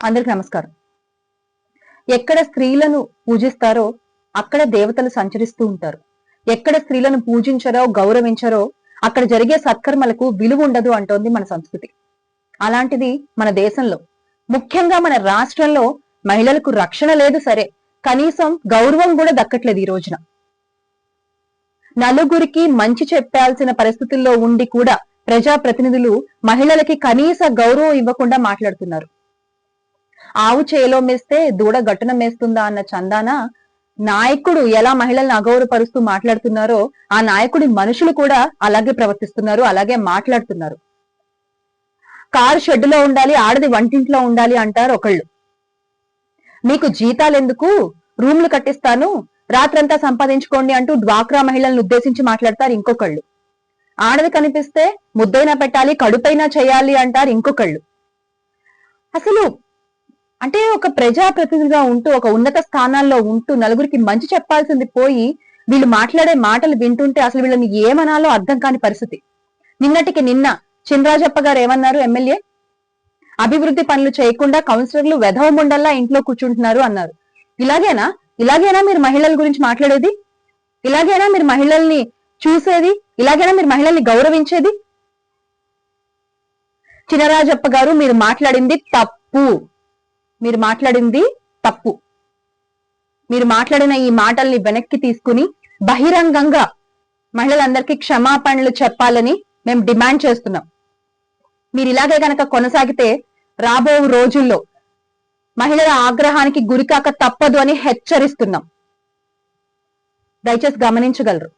అందరికి నమస్కారం. ఎక్కడ స్త్రీలను పూజిస్తారో అక్కడ దేవతలు సంచరిస్తూ ఉంటారు. ఎక్కడ స్త్రీలను పూజించరో గౌరవించరో అక్కడ జరిగే సత్కర్మలకు విలువ ఉండదు అంటోంది మన సంస్కృతి. అలాంటిది మన దేశంలో, ముఖ్యంగా మన రాష్ట్రంలో మహిళలకు రక్షణ లేదు సరే, కనీసం గౌరవం కూడా దక్కట్లేదు. ఈ రోజున నలుగురికి మంచి చెప్పాల్సిన పరిస్థితుల్లో ఉండి కూడా ప్రజాప్రతినిధులు మహిళలకి కనీస గౌరవం ఇవ్వకుండా మాట్లాడుతున్నారు. ఆవు చేలో మేస్తే దూడ గట్టున మేస్తుందా అన్న చందాన నాయకుడు ఎలా మహిళల్ని అగౌరవపరుస్తూ మాట్లాడుతున్నారో ఆ నాయకుడి మనుషులు కూడా అలాగే ప్రవర్తిస్తున్నారు, అలాగే మాట్లాడుతున్నారు. కారు షెడ్డులో ఉండాలి, ఆడది వంటింట్లో ఉండాలి అంటారు ఒకళ్ళు. మీకు జీతాలు ఎందుకు, రూమ్లు కట్టిస్తాను, రాత్రంతా సంపాదించుకోండి అంటూ డ్వాక్రా మహిళలను ఉద్దేశించి మాట్లాడతారు ఇంకొకళ్ళు. ఆడది కనిపిస్తే ముద్దైనా పెట్టాలి, కడుపైనా చేయాలి అంటారు ఇంకొకళ్ళు. అసలు అంటే ఒక ప్రజాప్రతినిధిగా ఉంటూ ఒక ఉన్నత స్థానాల్లో ఉంటూ నలుగురికి మంచి చెప్పాల్సింది పోయి వీళ్ళు మాట్లాడే మాటలు వింటుంటే అసలు వీళ్ళని ఏమనాలో అర్థం కాని పరిస్థితి. నిన్నటికి నిన్న చినరాజప్ప గారు ఏమన్నారు? ఎమ్మెల్యే అభివృద్ధి పనులు చేయకుండా కౌన్సిలర్లు వెధవ ముండల్లా ఇంట్లో కూర్చుంటున్నారు అన్నారు. ఇలాగేనా మీరు మహిళల గురించి మాట్లాడేది? ఇలాగేనా మీరు మహిళల్ని చూసేది? ఇలాగైనా మీరు మహిళల్ని గౌరవించేది? చినరాజప్ప గారు, మీరు మాట్లాడింది తప్పు. మీరు మాట్లాడిన ఈ మాటల్ని వెనక్కి తీసుకుని బహిరంగంగా మహిళలందరికీ క్షమాపణలు చెప్పాలని మేము డిమాండ్ చేస్తున్నాం. మీరు ఇలాగే గనక కొనసాగితే రాబో రోజుల్లో మహిళల ఆగ్రహానికి గురికాక తప్పదు అని హెచ్చరిస్తున్నాం. దయచేసి గమనించగలరు.